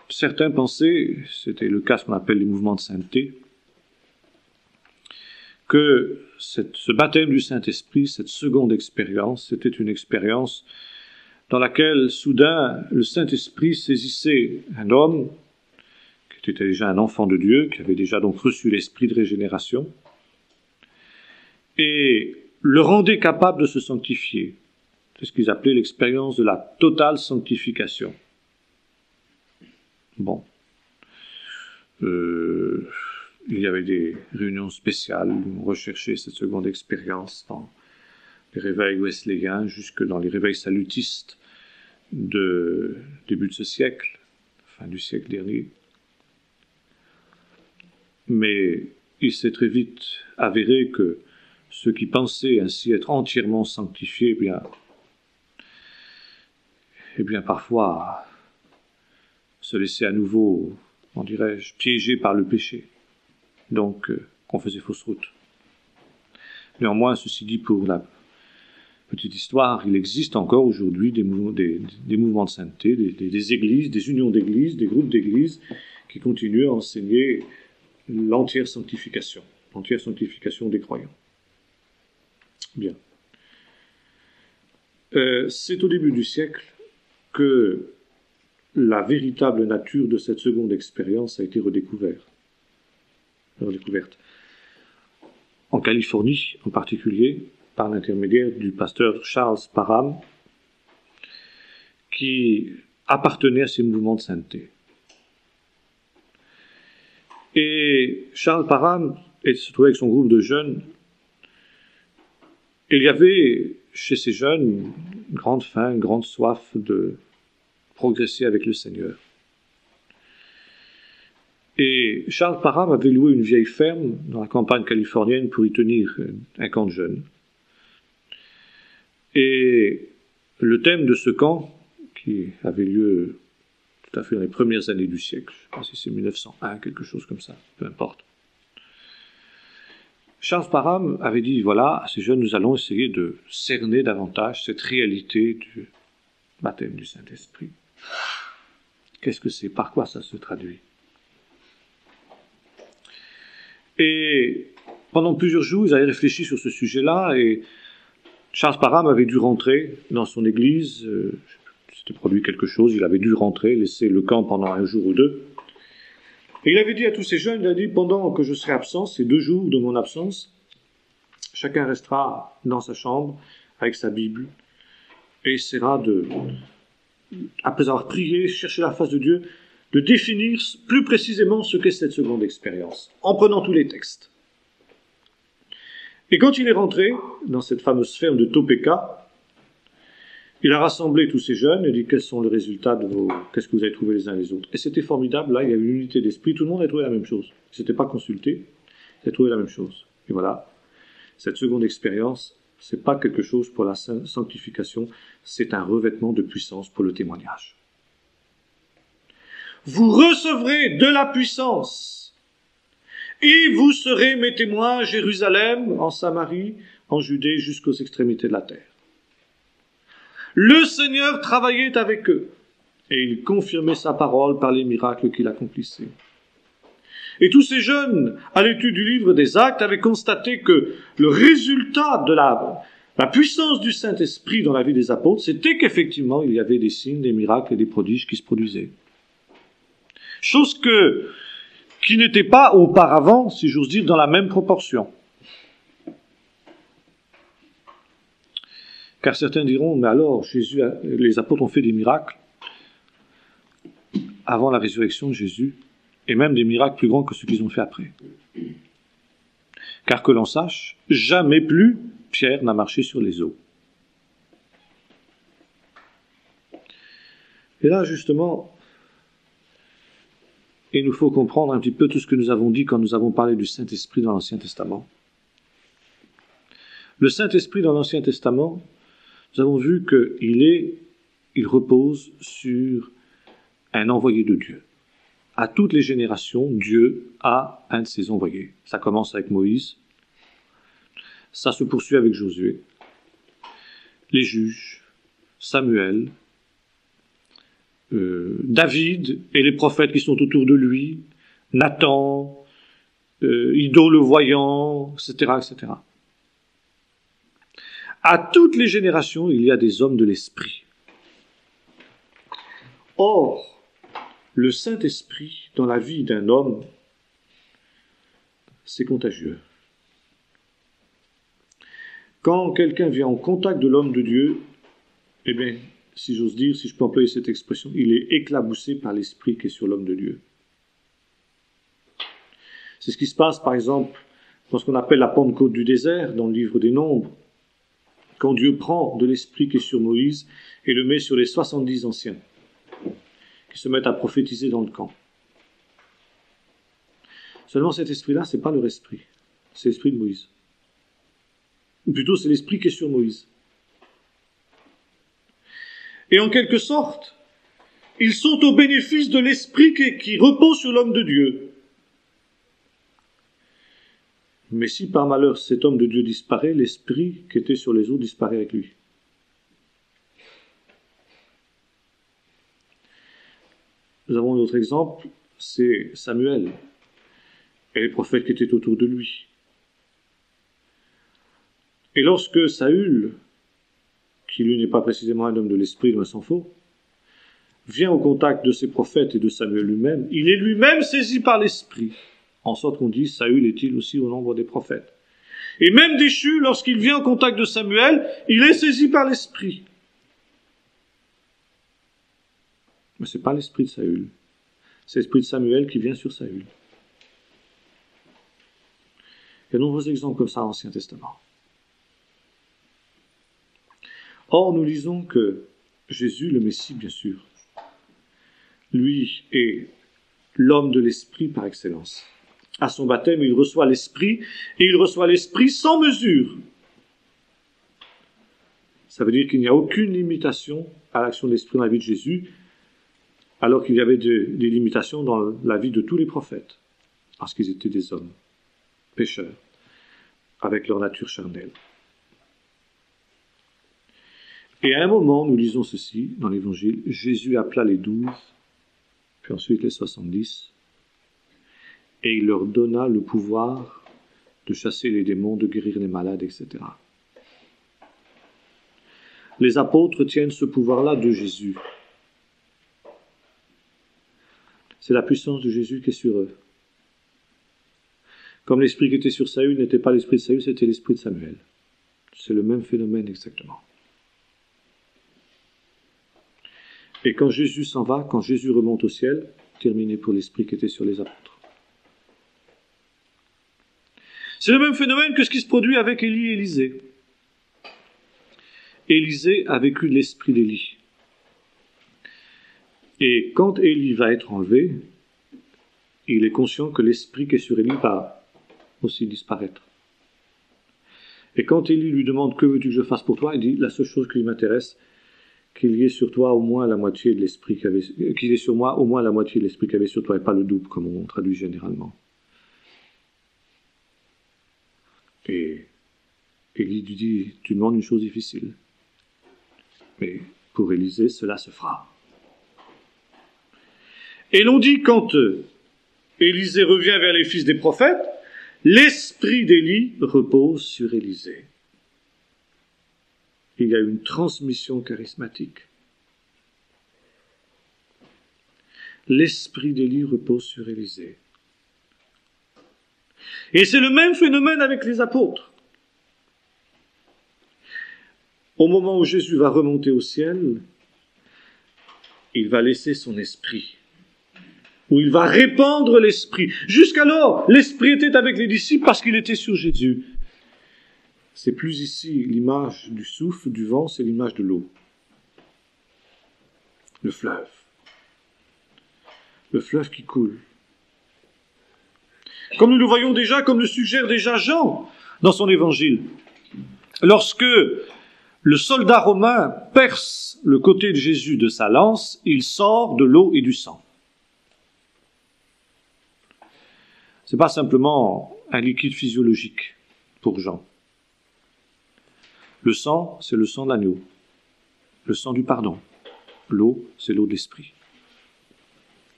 certains pensaient, c'était le cas ce qu'on appelle les mouvements de sainteté, que ce baptême du Saint-Esprit, cette seconde expérience, c'était une expérience dans laquelle, soudain, le Saint-Esprit saisissait un homme, qui était déjà un enfant de Dieu, qui avait déjà donc reçu l'esprit de régénération, et le rendait capable de se sanctifier. C'est ce qu'ils appelaient l'expérience de la totale sanctification. Bon. Il y avait des réunions spéciales où on recherchait cette seconde expérience dans les réveils wesleyens, jusque dans les réveils salutistes de début de ce siècle, fin du siècle dernier. Mais il s'est très vite avéré que ceux qui pensaient ainsi être entièrement sanctifiés, eh bien parfois se laissaient à nouveau, piéger par le péché. Donc, on faisait fausse route. Néanmoins, ceci dit, pour la petite histoire, il existe encore aujourd'hui des mouvements de sainteté, des églises, des unions d'églises, des groupes d'églises qui continuent à enseigner l'entière sanctification des croyants. Bien. C'est au début du siècle que la véritable nature de cette seconde expérience a été redécouverte. En Californie, en particulier, par l'intermédiaire du pasteur Charles Parham, qui appartenait à ces mouvements de sainteté. Et Charles Parham se trouvait avec son groupe de jeunes. Il y avait chez ces jeunes une grande faim, une grande soif de progresser avec le Seigneur. Et Charles Parham avait loué une vieille ferme dans la campagne californienne pour y tenir un camp de jeunes. Et le thème de ce camp, qui avait lieu tout à fait dans les premières années du siècle, je ne sais pas si c'est 1901, quelque chose comme ça, peu importe. Charles Parham avait dit, voilà, à ces jeunes, nous allons essayer de cerner davantage cette réalité du baptême du Saint-Esprit. Qu'est-ce que c'est? Par quoi ça se traduit? Et pendant plusieurs jours, ils avaient réfléchi sur ce sujet-là, et Charles Parham avait dû rentrer dans son église, s'était produit quelque chose, il avait dû rentrer, laisser le camp pendant un jour ou deux. Et il avait dit à tous ces jeunes, il a dit, pendant que je serai absent, ces 2 jours de mon absence, chacun restera dans sa chambre avec sa Bible et essaiera après avoir prié, cherché la face de Dieu, de définir plus précisément ce qu'est cette seconde expérience, en prenant tous les textes. Et quand il est rentré dans cette fameuse ferme de Topeka, il a rassemblé tous ces jeunes et dit quels sont les résultats qu'est-ce que vous avez trouvé les uns les autres. Et c'était formidable, là il y avait une unité d'esprit, tout le monde a trouvé la même chose. Ils ne s'étaient pas consultés, ils avaient trouvé la même chose. Et voilà, cette seconde expérience, c'est pas quelque chose pour la sanctification, c'est un revêtement de puissance pour le témoignage. Vous recevrez de la puissance, et vous serez mes témoins à Jérusalem, en Samarie, en Judée, jusqu'aux extrémités de la terre. Le Seigneur travaillait avec eux et il confirmait sa parole par les miracles qu'il accomplissait. Et tous ces jeunes, à l'étude du livre des Actes, avaient constaté que le résultat de la puissance du Saint-Esprit dans la vie des apôtres, c'était qu'effectivement, il y avait des signes, des miracles et des prodiges qui se produisaient. Chose qui n'était pas auparavant, si j'ose dire, dans la même proportion. Car certains diront, mais alors, les apôtres ont fait des miracles avant la résurrection de Jésus, et même des miracles plus grands que ceux qu'ils ont fait après. Car que l'on sache, jamais plus Pierre n'a marché sur les eaux. Et là, justement, il nous faut comprendre un petit peu tout ce que nous avons dit quand nous avons parlé du Saint-Esprit dans l'Ancien Testament. Le Saint-Esprit dans l'Ancien Testament, nous avons vu qu'il repose sur un envoyé de Dieu. À toutes les générations, Dieu a un de ses envoyés. Ça commence avec Moïse, ça se poursuit avec Josué, les juges, Samuel, David et les prophètes qui sont autour de lui, Nathan, Ido le voyant, etc., etc. À toutes les générations, il y a des hommes de l'Esprit. Or, le Saint-Esprit, dans la vie d'un homme, c'est contagieux. Quand quelqu'un vient en contact de l'homme de Dieu, eh bien, si j'ose dire, si je peux employer cette expression, il est éclaboussé par l'Esprit qui est sur l'homme de Dieu. C'est ce qui se passe, par exemple, dans ce qu'on appelle la Pentecôte du désert, dans le livre des Nombres, quand Dieu prend de l'Esprit qui est sur Moïse et le met sur les 70 anciens, qui se mettent à prophétiser dans le camp. Seulement cet esprit-là, ce n'est pas leur esprit, c'est l'esprit de Moïse. Ou plutôt, c'est l'esprit qui est sur Moïse. Et en quelque sorte, ils sont au bénéfice de l'esprit qui repose sur l'homme de Dieu. Mais si par malheur cet homme de Dieu disparaît, l'esprit qui était sur les eaux disparaît avec lui. Nous avons un autre exemple, c'est Samuel et les prophètes qui étaient autour de lui. Et lorsque Saül, qui lui n'est pas précisément un homme de l'esprit, loin s'en faut, vient au contact de ces prophètes et de Samuel lui-même, il est lui-même saisi par l'esprit, en sorte qu'on dit Saül est-il aussi au nombre des prophètes. Et même déchu, lorsqu'il vient au contact de Samuel, il est saisi par l'esprit. Mais ce n'est pas l'esprit de Saül, c'est l'esprit de Samuel qui vient sur Saül. Il y a de nombreux exemples comme ça dans l'Ancien Testament. Or, nous lisons que Jésus, le Messie, bien sûr, lui est l'homme de l'Esprit par excellence. À son baptême, il reçoit l'Esprit, et il reçoit l'Esprit sans mesure. Ça veut dire qu'il n'y a aucune limitation à l'action de l'Esprit dans la vie de Jésus, alors qu'il y avait des limitations dans la vie de tous les prophètes, parce qu'ils étaient des hommes pécheurs, avec leur nature charnelle. Et à un moment, nous lisons ceci dans l'Évangile, Jésus appela les 12, puis ensuite les 70, et il leur donna le pouvoir de chasser les démons, de guérir les malades, etc. Les apôtres tiennent ce pouvoir-là de Jésus. C'est la puissance de Jésus qui est sur eux. Comme l'esprit qui était sur Saül n'était pas l'esprit de Saül, c'était l'esprit de Samuel. C'est le même phénomène exactement. Et quand Jésus s'en va, quand Jésus remonte au ciel, terminé pour l'esprit qui était sur les apôtres. C'est le même phénomène que ce qui se produit avec Élie et Élisée. Élisée a vécu l'esprit d'Élie. Et quand Élie va être enlevé, il est conscient que l'esprit qui est sur Élie va aussi disparaître. Et quand Élie lui demande « Que veux-tu que je fasse pour toi ?» il dit « La seule chose qui m'intéresse, qu'il y ait sur toi au moins la moitié de l'esprit qu'il y ait sur moi au moins la moitié de l'esprit qu'il y avait sur toi, et pas le double, comme on traduit généralement. » Et Élie lui dit « Tu demandes une chose difficile. Mais pour Élisée, cela se fera. Et l'on dit quand Élisée revient vers les fils des prophètes, l'esprit d'Élie repose sur Élisée. Il y a une transmission charismatique. L'esprit d'Élie repose sur Élisée. Et c'est le même phénomène avec les apôtres. Au moment où Jésus va remonter au ciel, il va laisser son esprit, où il va répandre l'esprit. Jusqu'alors, l'esprit était avec les disciples parce qu'il était sur Jésus. C'est plus ici l'image du souffle, du vent, c'est l'image de l'eau. Le fleuve. Le fleuve qui coule. Comme nous le voyons déjà, comme le suggère déjà Jean dans son évangile. Lorsque le soldat romain perce le côté de Jésus de sa lance, il sort de l'eau et du sang. Ce n'est pas simplement un liquide physiologique pour Jean. Le sang, c'est le sang de l'agneau. Le sang du pardon. L'eau, c'est l'eau de l'esprit.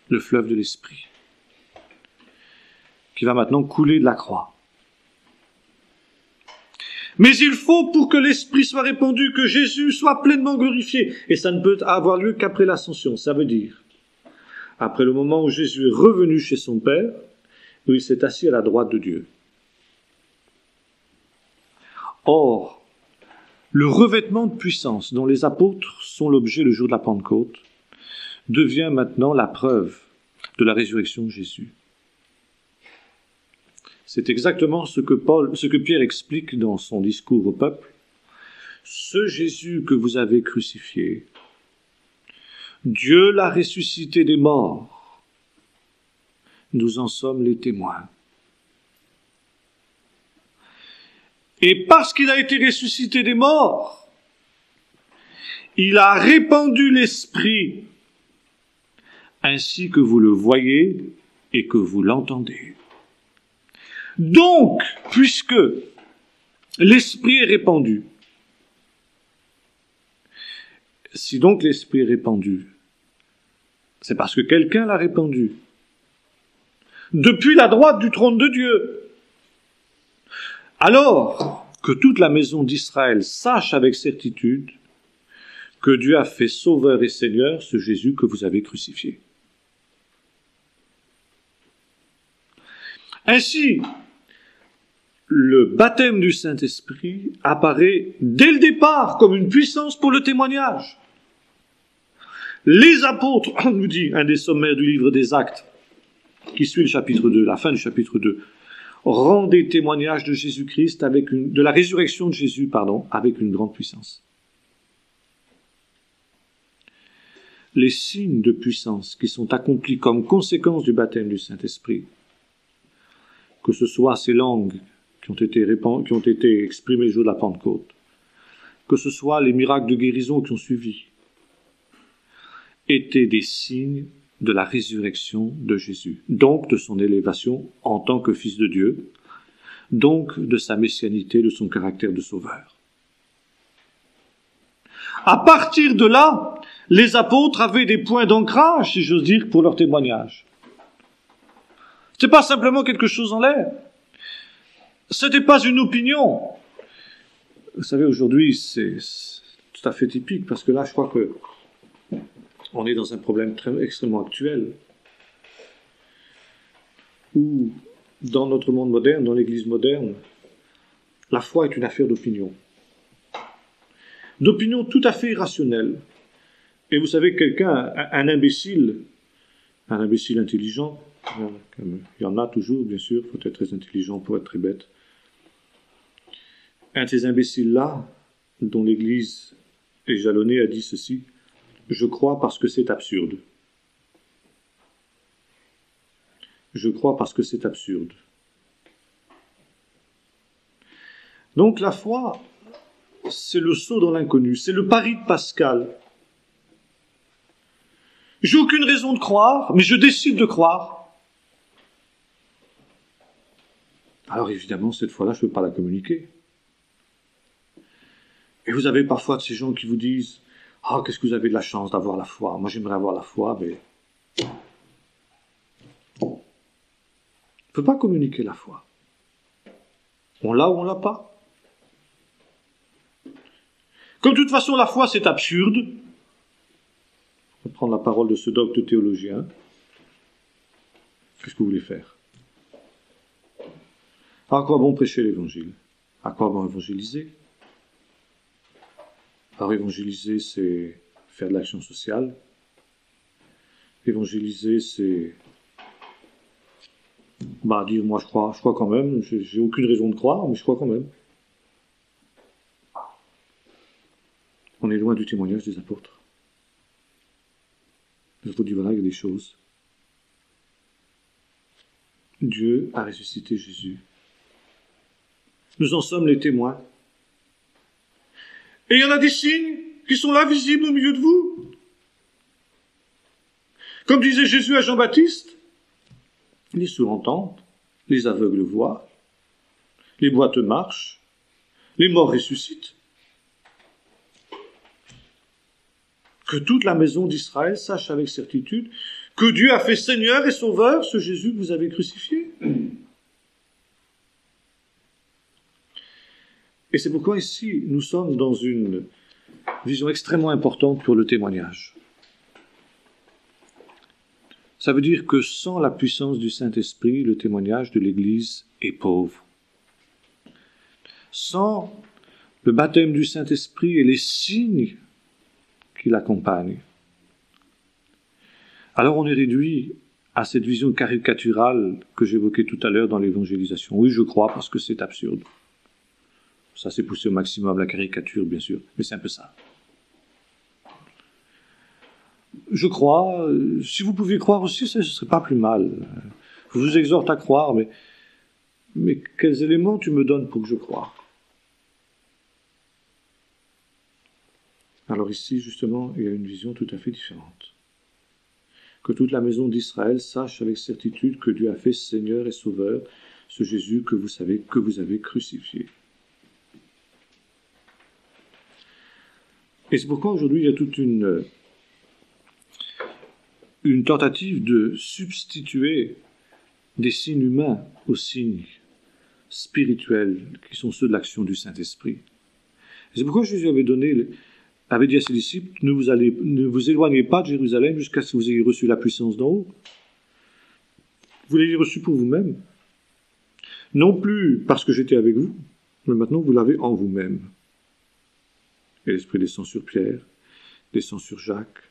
Le fleuve de l'esprit, qui va maintenant couler de la croix. Mais il faut, pour que l'esprit soit répandu, que Jésus soit pleinement glorifié. Et ça ne peut avoir lieu qu'après l'ascension. Ça veut dire, après le moment où Jésus est revenu chez son Père, où il s'est assis à la droite de Dieu. Or, le revêtement de puissance dont les apôtres sont l'objet le jour de la Pentecôte devient maintenant la preuve de la résurrection de Jésus. C'est exactement ce que Pierre explique dans son discours au peuple. Ce Jésus que vous avez crucifié, Dieu l'a ressuscité des morts. Nous en sommes les témoins. Et parce qu'il a été ressuscité des morts, il a répandu l'esprit ainsi que vous le voyez et que vous l'entendez. Donc, puisque l'esprit est répandu, si donc l'esprit est répandu, c'est parce que quelqu'un l'a répandu. Depuis la droite du trône de Dieu. Alors que toute la maison d'Israël sache avec certitude que Dieu a fait Sauveur et Seigneur ce Jésus que vous avez crucifié. Ainsi, le baptême du Saint-Esprit apparaît dès le départ comme une puissance pour le témoignage. Les apôtres, nous dit un des sommaires du livre des Actes, qui suit le chapitre 2, la fin du chapitre 2, rendez témoignage de Jésus-Christ de la résurrection de Jésus, avec une grande puissance. Les signes de puissance qui sont accomplis comme conséquence du baptême du Saint-Esprit, que ce soit ces langues qui ont été exprimées le jour de la Pentecôte, que ce soit les miracles de guérison qui ont suivi, étaient des signes de la résurrection de Jésus, donc de son élévation en tant que Fils de Dieu, donc de sa messianité, de son caractère de sauveur. À partir de là, les apôtres avaient des points d'ancrage, si j'ose dire, pour leur témoignage. Ce n'est pas simplement quelque chose en l'air. Ce n'était pas une opinion. Vous savez, aujourd'hui, c'est tout à fait typique, parce que là, je crois que on est dans un problème extrêmement actuel, où, dans notre monde moderne, dans l'Église moderne, la foi est une affaire d'opinion. D'opinion tout à fait irrationnelle. Et vous savez, quelqu'un, un imbécile intelligent, il y en a toujours, bien sûr, il faut être très intelligent pour être très bête. Un de ces imbéciles-là, dont l'Église est jalonnée, a dit ceci: je crois parce que c'est absurde. Je crois parce que c'est absurde. Donc la foi, c'est le saut dans l'inconnu, c'est le pari de Pascal. J'ai aucune raison de croire, mais je décide de croire. Alors évidemment, cette foi-là, je ne peux pas la communiquer. Et vous avez parfois de ces gens qui vous disent: Ah, qu'est-ce que vous avez de la chance d'avoir la foi. Moi, j'aimerais avoir la foi, mais on ne peut pas communiquer la foi. On l'a ou on l'a pas. Comme de toute façon, la foi, c'est absurde. On va prendre la parole de ce docte théologien. Qu'est-ce que vous voulez faire? À quoi bon prêcher l'évangile? À quoi bon évangéliser? Alors évangéliser, c'est faire de l'action sociale. Évangéliser, c'est dire moi je crois quand même, j'ai aucune raison de croire, mais je crois quand même. On est loin du témoignage des apôtres. Les apôtres disent voilà, il y a des choses. Dieu a ressuscité Jésus. Nous en sommes les témoins. Et il y en a des signes qui sont là, visibles au milieu de vous. Comme disait Jésus à Jean-Baptiste, les sourds entendent, les aveugles voient, les boiteux marchent, les morts ressuscitent. Que toute la maison d'Israël sache avec certitude que Dieu a fait Seigneur et Sauveur ce Jésus que vous avez crucifié. Et c'est pourquoi ici, nous sommes dans une vision extrêmement importante pour le témoignage. Ça veut dire que sans la puissance du Saint-Esprit, le témoignage de l'Église est pauvre. Sans le baptême du Saint-Esprit et les signes qui l'accompagnent, alors on est réduit à cette vision caricaturale que j'évoquais tout à l'heure dans l'évangélisation. Oui, je crois parce que c'est absurde. Ça, c'est poussé au maximum la caricature, bien sûr, mais c'est un peu ça. Je crois, si vous pouviez croire aussi, ce ne serait pas plus mal. Je vous exhorte à croire, mais quels éléments tu me donnes pour que je croie? Alors ici, justement, il y a une vision tout à fait différente. Que toute la maison d'Israël sache avec certitude que Dieu a fait Seigneur et Sauveur ce Jésus que vous avez crucifié. Et c'est pourquoi aujourd'hui il y a toute une tentative de substituer des signes humains aux signes spirituels qui sont ceux de l'action du Saint-Esprit. Et c'est pourquoi Jésus avait dit à ses disciples, ne vous éloignez pas de Jérusalem jusqu'à ce que vous ayez reçu la puissance d'en haut. Vous l'avez reçu pour vous-même. Non plus parce que j'étais avec vous, mais maintenant vous l'avez en vous-même. Et l'Esprit descend sur Pierre, descend sur Jacques,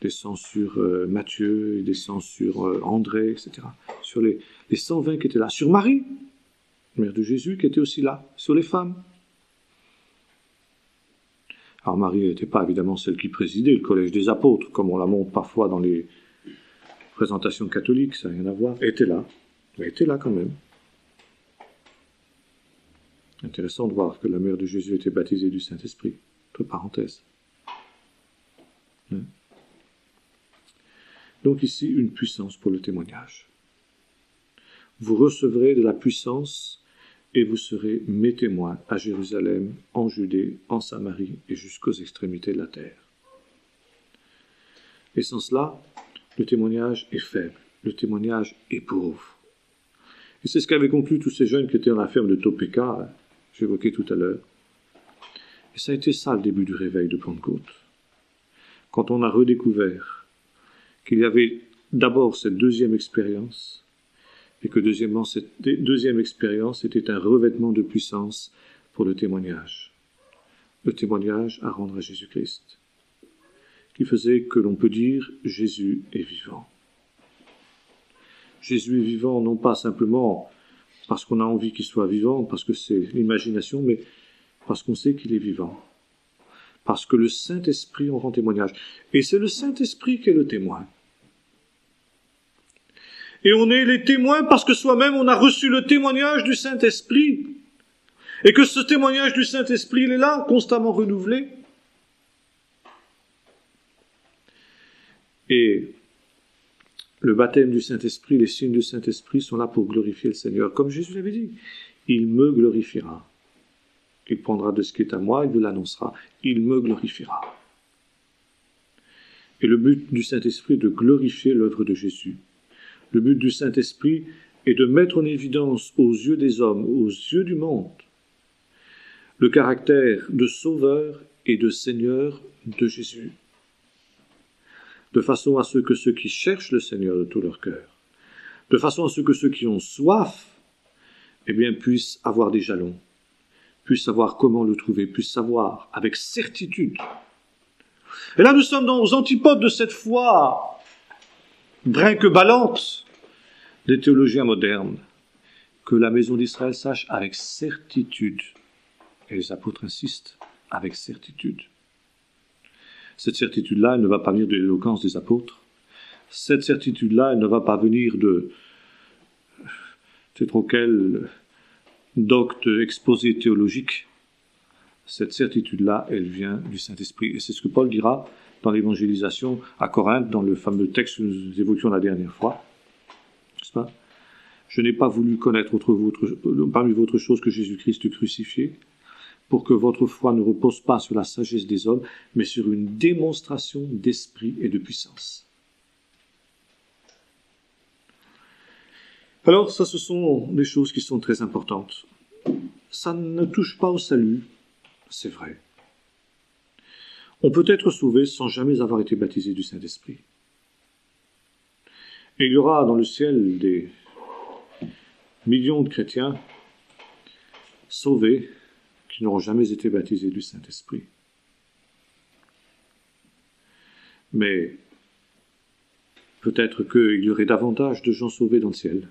descend sur Matthieu, descend sur André, etc. Sur les 120 qui étaient là. Sur Marie, mère de Jésus, qui était aussi là. Sur les femmes. Alors Marie n'était pas évidemment celle qui présidait le collège des apôtres, comme on la montre parfois dans les présentations catholiques, ça n'a rien à voir. Elle était là. Elle était là quand même. Intéressant de voir que la mère de Jésus était baptisée du Saint-Esprit. Entre parenthèses. Donc ici, une puissance pour le témoignage. Vous recevrez de la puissance et vous serez mes témoins à Jérusalem, en Judée, en Samarie et jusqu'aux extrémités de la terre. Et sans cela, le témoignage est faible, le témoignage est pauvre. Et c'est ce qu'avaient conclu tous ces jeunes qui étaient dans la ferme de Topeka, j'évoquais tout à l'heure. Et ça a été ça le début du réveil de Pentecôte. Quand on a redécouvert qu'il y avait d'abord cette deuxième expérience, et que deuxièmement, cette deuxième expérience était un revêtement de puissance pour le témoignage. Le témoignage à rendre à Jésus-Christ, qui faisait que l'on peut dire « Jésus est vivant ». Jésus est vivant non pas simplement parce qu'on a envie qu'il soit vivant, parce que c'est l'imagination, mais parce qu'on sait qu'il est vivant. Parce que le Saint-Esprit en rend témoignage. Et c'est le Saint-Esprit qui est le témoin. Et on est les témoins parce que soi-même on a reçu le témoignage du Saint-Esprit. Et que ce témoignage du Saint-Esprit, il est là, constamment renouvelé. Et le baptême du Saint-Esprit, les signes du Saint-Esprit sont là pour glorifier le Seigneur. Comme Jésus l'avait dit, il me glorifiera. Il prendra de ce qui est à moi, il vous l'annoncera. Il me glorifiera. Et le but du Saint-Esprit est de glorifier l'œuvre de Jésus. Le but du Saint-Esprit est de mettre en évidence aux yeux des hommes, aux yeux du monde, le caractère de Sauveur et de Seigneur de Jésus, de façon à ce que ceux qui cherchent le Seigneur de tout leur cœur, de façon à ce que ceux qui ont soif, puissent avoir des jalons, puissent savoir comment le trouver, puissent savoir avec certitude. Et là, nous sommes aux antipodes de cette foi brinque-ballante des théologiens modernes, que la maison d'Israël sache avec certitude. Et les apôtres insistent, avec certitude. Cette certitude-là, elle ne va pas venir de l'éloquence des apôtres. Cette certitude-là, elle ne va pas venir de c'est trop quel docte exposé théologique. Cette certitude-là, elle vient du Saint-Esprit. Et c'est ce que Paul dira dans l'évangélisation à Corinthe, dans le fameux texte que nous évoquions la dernière fois. N'est-ce pas ? Je n'ai pas voulu connaître parmi votre chose que Jésus-Christ crucifié, pour que votre foi ne repose pas sur la sagesse des hommes, mais sur une démonstration d'esprit et de puissance. Alors, ça, ce sont des choses qui sont très importantes. Ça ne touche pas au salut, c'est vrai. On peut être sauvé sans jamais avoir été baptisé du Saint-Esprit. Et il y aura dans le ciel des millions de chrétiens sauvés qui n'auront jamais été baptisés du Saint-Esprit. Mais peut-être qu'il y aurait davantage de gens sauvés dans le ciel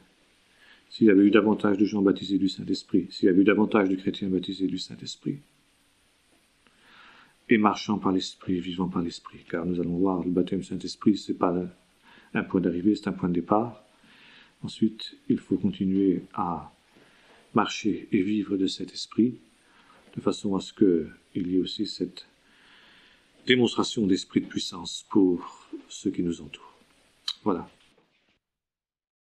s'il y avait eu davantage de gens baptisés du Saint-Esprit, s'il y avait eu davantage de chrétiens baptisés du Saint-Esprit. Et marchant par l'Esprit, vivant par l'Esprit. Car nous allons voir, le baptême du Saint-Esprit, ce n'est pas un point d'arrivée, c'est un point de départ. Ensuite, il faut continuer à marcher et vivre de cet esprit, de façon à ce qu'il y ait aussi cette démonstration d'esprit de puissance pour ceux qui nous entourent. Voilà.